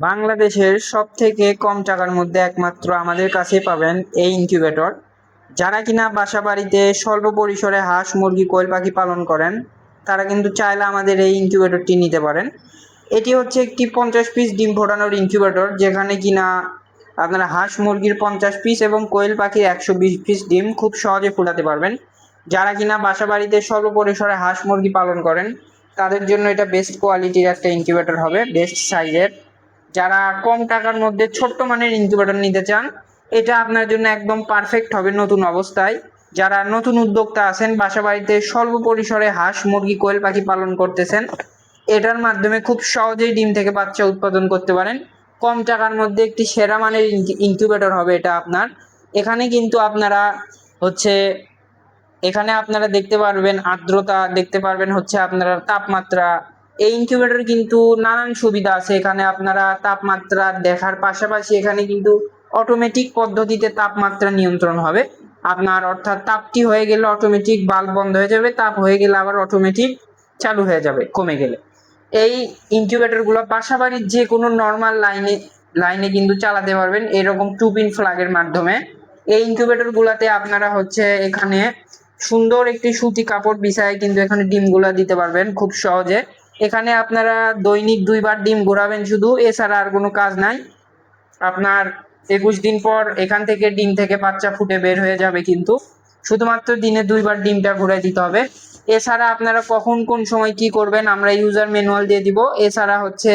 বাংলাদেশের সবথেকে কম টাকার মধ্যে একমাত্র আমাদের কাছে পাবেন এই ইনকিউবেটর। যারা কিনা বাসা বাড়িতে স্বল্প পরিসরে হাঁস মুরগি কোয়েল পাখি পালন করেন তারা কিন্তু চাইলে আমাদের এই ইনকিউবেটরটি নিতে পারেন। এটি হচ্ছে একটি 50 পিস ডিম ফোটানোর ইনকিউবেটর, যেখানে কিনা আপনারা হাঁস মুরগির 50 পিস এবং কোয়েল পাখির 120 পিস ডিম খুব সহজে ফোটাতে পারবেন। যারা কিনা বাসা বাড়িতে স্বল্প পরিসরে হাঁস মুরগি পালন করেন তাদের জন্য এটা বেস্ট কোয়ালিটির একটা ইনকিউবেটর হবে, বেস্ট সাইজের। যারা কম টাকার মধ্যে ছোট্ট মানের ইনকিউবেটর নিতে চান, এটা আপনার জন্য একদম পারফেক্ট হবে নতুন অবস্থায়। যারা নতুন উদ্যোক্তা আছেন, বাসা বাড়িতে স্বল্প পরিসরে হাঁস মুরগি কোয়েল পাখি পালন করতেছেন, এটার মাধ্যমে খুব সহজেই ডিম থেকে বাচ্চা উৎপাদন করতে পারেন। কম টাকার মধ্যে একটি সেরা মানের ইনকিউবেটর হবে এটা আপনার। এখানে কিন্তু আপনারা হচ্ছে এখানে আপনারা দেখতে পারবেন আর্দ্রতা, দেখতে পারবেন হচ্ছে আপনারা তাপমাত্রা। এই ইনকিউবেটর কিন্তু নানান সুবিধা আছে। এখানে আপনারা তাপমাত্রা দেখার পাশাপাশি এখানে কিন্তু অটোমেটিক পদ্ধতিতে তাপমাত্রা নিয়ন্ত্রণ হবে আপনার, অর্থাৎ তাপটি হয়ে গেলে অটোমেটিক বাল্ব বন্ধ হয়ে যাবে, তাপ হয়ে গেলে আবার অটোমেটিক চালু হয়ে যাবে কমে গেলে। এই ইনকিউবেটরগুলো বাসা বাড়ির যে কোনো নর্মাল লাইনে কিন্তু চালাতে পারবেন এরকম 2 পিন ফ্ল্যাগের মাধ্যমে। এই ইনকিউবেটরগুলোতে আপনারা হচ্ছে এখানে সুন্দর একটি সুতি কাপড় বিছায় কিন্তু এখানে ডিমগুলা দিতে পারবেন খুব সহজে। এখানে আপনারা দৈনিক 2বার ডিম ঘোরাবেন শুধু, এছাড়া আর কোনো কাজ নাই। আপনার 21 দিন পর এখান থেকে ডিম থেকে বাচ্চা ফুটে বের হয়ে যাবে, কিন্তু শুধুমাত্র দিনে 2বার ডিমটা ঘুরে দিতে হবে। এছাড়া আপনারা কখন কোন সময় কি করবেন আমরা ইউজার ম্যানুয়াল দিয়ে দিব। এছাড়া হচ্ছে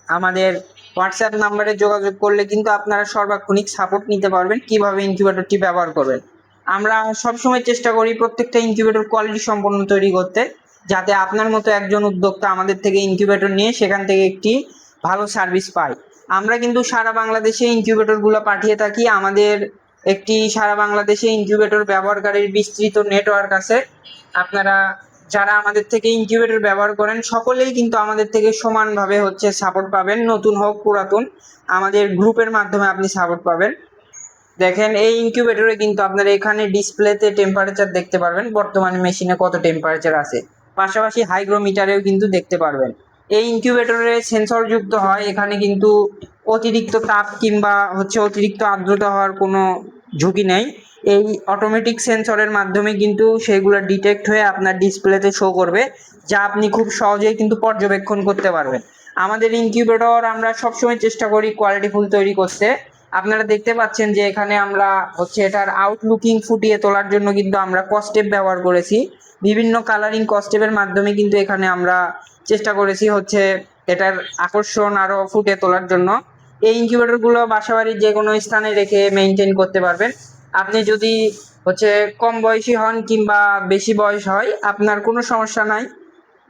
আমাদের হোয়াটসঅ্যাপ নাম্বারে যোগাযোগ করলে কিন্তু আপনারা সর্বাক্ষণিক সাপোর্ট নিতে পারবেন কিভাবে ইনকিউবেটরটি ব্যবহার করবেন। আমরা সবসময় চেষ্টা করি প্রত্যেকটা ইনকিউবেটর কোয়ালিটি সম্পন্ন তৈরি করতে, যাতে আপনার মতো একজন উদ্যোক্তা আমাদের থেকে ইনকিউবেটর নিয়ে সেখান থেকে একটি ভালো সার্ভিস পায়। আমরা কিন্তু সারা বাংলাদেশে ইনকিউবেটরগুলো পাঠিয়ে থাকি। আমাদের একটি সারা বাংলাদেশে ইনকিউবেটর ব্যবহারকারীর বিস্তৃত নেটওয়ার্ক আছে। আপনারা যারা আমাদের থেকে ইনকিউবেটর ব্যবহার করেন সকলেই কিন্তু আমাদের থেকে সমানভাবে হচ্ছে সাপোর্ট পাবেন, নতুন হোক পুরাতন। আমাদের গ্রুপের মাধ্যমে আপনি সাপোর্ট পাবেন। দেখেন এই ইনকিউবেটরে কিন্তু আপনারা এখানে ডিসপ্লেতে টেম্পারেচার দেখতে পারবেন, বর্তমানে মেশিনে কত টেম্পারেচার আছে, পাশাপাশি হাইগ্রোমিটারেও কিন্তু দেখতে পারবেন। এই ইনকিউবেটরে সেন্সর যুক্ত হয়, এখানে কিন্তু অতিরিক্ত তাপ কিংবা হচ্ছে অতিরিক্ত আর্দ্রতা হওয়ার কোনো ঝুঁকি নেই। এই অটোমেটিক সেন্সরের মাধ্যমে কিন্তু সেগুলো ডিটেক্ট হয়ে আপনার ডিসপ্লেতে শো করবে, যা আপনি খুব সহজেই কিন্তু পর্যবেক্ষণ করতে পারবেন। আমাদের ইনকিউবেটর আমরা সবসময় চেষ্টা করি কোয়ালিটিফুল তৈরি করতে। আপনারা দেখতে পাচ্ছেন যে এখানে আমরা হচ্ছে এটার আউটলুকিং ফুটিয়ে তোলার জন্য কিন্তু আমরা কস্টেপ ব্যবহার করেছি। বিভিন্ন কালারিং কস্টেপের মাধ্যমে কিন্তু এখানে আমরা চেষ্টা করেছি হচ্ছে এটার আকর্ষণ আরো ফুটিয়ে তোলার জন্য। এই ইনকিউবেটরগুলো বাসাবাড়ির যে কোনো স্থানে রেখে মেনটেন করতে পারবেন। আপনি যদি হচ্ছে কম বয়সী হন কিংবা বেশি বয়স হয়, আপনার কোনো সমস্যা নাই,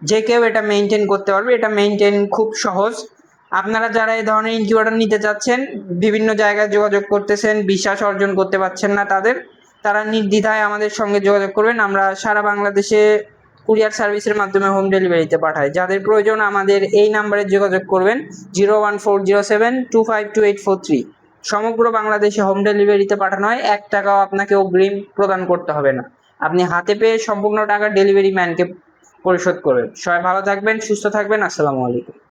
যে কেউ এটা মেনটেন করতে পারবে। এটা মেনটেন খুব সহজ। আপনারা যারা এই ধরনের ইনকিউবেটর নিতে চাচ্ছেন, বিভিন্ন জায়গায় যোগাযোগ করতেছেন, বিশ্বাস অর্জন করতে পারছেন না তারা নির্দ্বিধায় আমাদের সঙ্গে যোগাযোগ করবেন। আমরা সারা বাংলাদেশে কুরিয়ার সার্ভিসের মাধ্যমে হোম ডেলিভারিতে পাঠাই। যাদের প্রয়োজন আমাদের এই নাম্বারে যোগাযোগ করবেন 01407252843। সমগ্র বাংলাদেশে হোম ডেলিভারিতে পাঠানো হয়, 1 টাকাও আপনাকে অগ্রিম প্রদান করতে হবে না। আপনি হাতে পেয়ে সম্পূর্ণ টাকা ডেলিভারি ম্যানকে পরিশোধ করবেন। সবাই ভালো থাকবেন, সুস্থ থাকবেন। আসসালামু আলাইকুম।